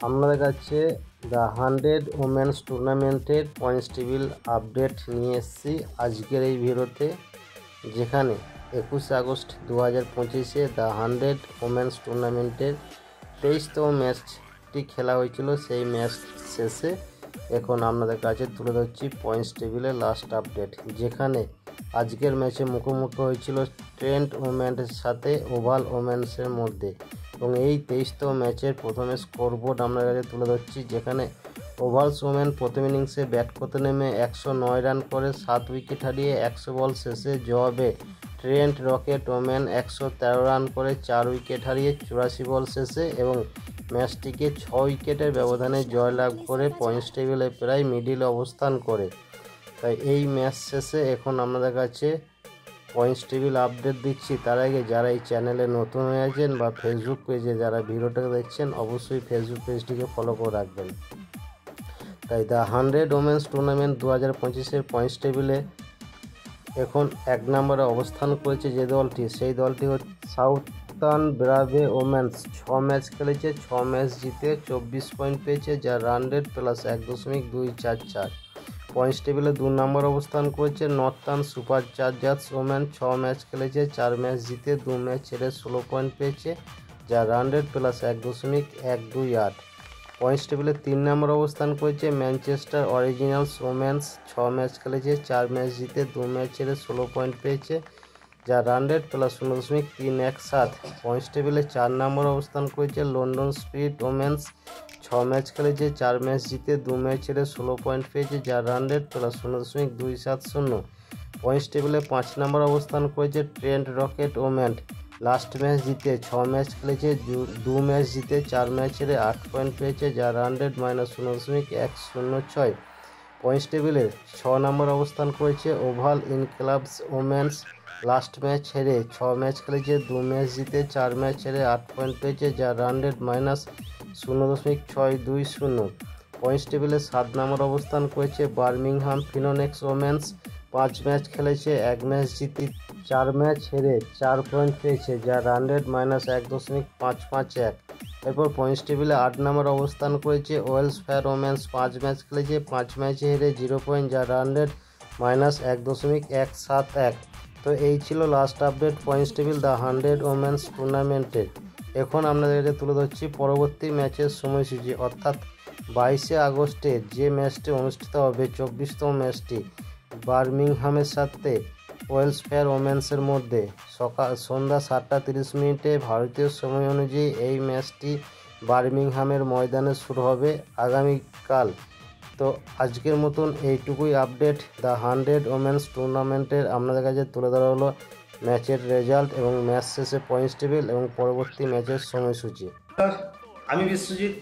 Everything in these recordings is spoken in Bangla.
আপনাদের কাছে দ্য 100 ওমেন্স টুর্নামেন্টের পয়েন্টস টেবিল আপডেট নিয়ে এসেছি আজকের এই ভিডিওতে, যেখানে 21 আগস্ট 2025-এ দ্য 100 ওমেন্স টুর্নামেন্টের 23তম ম্যাচটি খেলা হয়েছিল। সেই ম্যাচ শেষে এখন আপনাদের কাছে তুলে ধরছি পয়েন্টস টেবিলের লাস্ট আপডেট, যেখানে আজকের ম্যাচে মুখোমুখি হয়েছিল ট্রেন্ট ওমেন্সের সাথে ওভাল ওমেন্সের মধ্যে। এবং এই 23তম ম্যাচের প্রথমে স্কোরবোর্ড আপনাদের কাছে তুলে ধরছি, যেখানে ওভালস ওমেন প্রথম ইনিংসে ব্যাট করতে নেমে 109 রান করে 7 উইকেট হারিয়ে 100 বল শেষে জবাবে ট্রেন্ট রকেট ওমেন 113 রান করে 4 উইকেট হারিয়ে 84 বল শেষে এবং ম্যাচটিকে 6 উইকেটের ব্যবধানে জয়লাভ করে পয়েন্টস টেবিলে প্রায় মিডিল অবস্থান করে। তাই এই ম্যাচ শেষে এখন আপনাদের কাছে পয়েন্টস টেবিল আপডেট দিচ্ছি। তার আগে যারা এই চ্যানেলে নতুন হয়ে আছেন বা ফেসবুক পেজে যারা ভিডিওটাকে দেখছেন, অবশ্যই ফেসবুক পেজটিকে ফলো করে রাখবেন। তাই দ্য 100 ওমেন্স টুর্নামেন্ট 2025-এর পয়েন্টস টেবিলে এখন 1 নম্বরে অবস্থান করেছে যে দলটি, সেই দলটি হচ্ছে সাউথার্ন ব্রাভে ওমেন্স। 6 ম্যাচ খেলেছে, 6 ম্যাচ জিতে 24 পয়েন্ট পেয়েছে, যার রান রেট প্লাস 1.244। পয়েন্টস টেবিলে 2 নম্বর অবস্থান করেছে northern super chargers women. 6 match খেলেছে, 4 ম্যাচ জিতে 2 ম্যাচ ছেড়ে 16 পয়েন্ট পেয়েছে, যার রান রেট প্লাস 1.128। পয়েন্টস টেবিলে 3 নম্বর অবস্থান করেছে ম্যানচেস্টার অরিজিনালস ওমেন্স। 6 ম্যাচ খেলেছে, 4 ম্যাচ জিতে 2 ম্যাচ ছেড়ে 16 পয়েন্ট পেয়েছে, যার রান রেট প্লাস 0.317। পয়েন্টস টেবিলে 4 নম্বর অবস্থান করেছে লন্ডন স্পিরিট ওমেন্স। 6 ম্যাচ খেলেছে, 4 ম্যাচ জিতে 2 ম্যাচ ছেড়ে 16 পয়েন্ট পেয়েছে, যার রান রেট প্লাস 0.270। পয়েন্টস টেবিলে 5 নম্বর অবস্থান করেছে Trent rocket women. Last match জিতে 6 ম্যাচ খেলেছে, 2 ম্যাচ জিতে 4 ম্যাচ ছেড়ে 8 পয়েন্ট পেয়েছে, যার রান রেট -0.106। পয়েন্টস টেবিলে 6 নম্বর অবস্থান করেছে ওভাল ইনক্লাবস ওমেন্স। লাস্ট ম্যাচ ছেড়ে 6 ম্যাচ খেলেছে, 2 ম্যাচ জিতে 4 ম্যাচ ছেড়ে 8 পয়েন্ট পেয়েছে, যার রান রেট -0.620। পয়েন্টস টেবিলে 7 নম্বর অবস্থান করেছে বার্মিংহাম ফিনোনেক্স ওমেন্স। 5 ম্যাচ খেলেছে, 1 ম্যাচ জিতে 4 ম্যাচ হেরে 4 পয়েন্ট পেয়েছে, যার রান রেট -1.551। এরপর পয়েন্টস টেবিলে 8 নম্বর অবস্থান করেছে ওয়েলস ফেয়ার ওমেন্স। 5 ম্যাচ খেলেছে, 5 ম্যাচে হেরে 0 পয়েন্ট, যার রান রেট -1.171। তো এই ছিল last update points table the 100 women's টুর্নামেন্টের। এখন আপনাদের কাছে তুলে ধরছি পরবর্তী ম্যাচের সময়সূচি, অর্থাৎ 22শে আগস্টে যে ম্যাচটি অনুষ্ঠিত হবে 24তম ম্যাচটি বার্মিংহামের সাথে ওয়েলস ফেয়ার ওমেন্সের মধ্যে সন্ধ্যা 7টা 30 ভারতীয় সময় অনুযায়ী এই ম্যাচটি বার্মিংহামের ময়দানে শুরু হবে আগামীকাল। তো আজকের মতন এইটুকুই আপডেট দ্য 100 ওমেন্স টুর্নামেন্টের আপনাদের কাছে তুলে ধরা হলো ম্যাচের রেজাল্ট এবং ম্যাচ শেষে পয়েন্টস টেবিল এবং পরবর্তী ম্যাচের সময়সূচি। আমি বিশ্বজিৎ,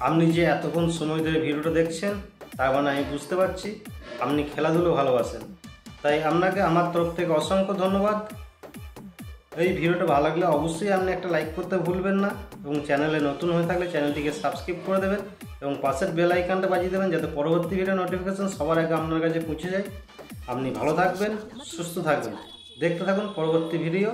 আপনি যে এতক্ষণ সময় ধরে ভিডিওটা দেখছেন তার মানে আমি বুঝতে পারছি আপনি খেলাধুলো ভালোবাসেন। তাই আপনাকে আমার তরফ থেকে অসংখ্য ধন্যবাদ। এই ভিডিওটা ভালো লাগলে অবশ্যই আপনি একটা লাইক করতে ভুলবেন না এবং চ্যানেলে নতুন হয়ে থাকলে চ্যানেলটিকে সাবস্ক্রাইব করে দেবেন এবং পাশের বেল আইকনটা বাজিয়ে দেবেন, যাতে পরবর্তী ভিডিও নোটিফিকেশন সবার আগে আপনার কাছে পৌঁছে যায়। আপনি ভালো থাকবেন, সুস্থ থাকবেন, দেখতে থাকুন পরবর্তী ভিডিও।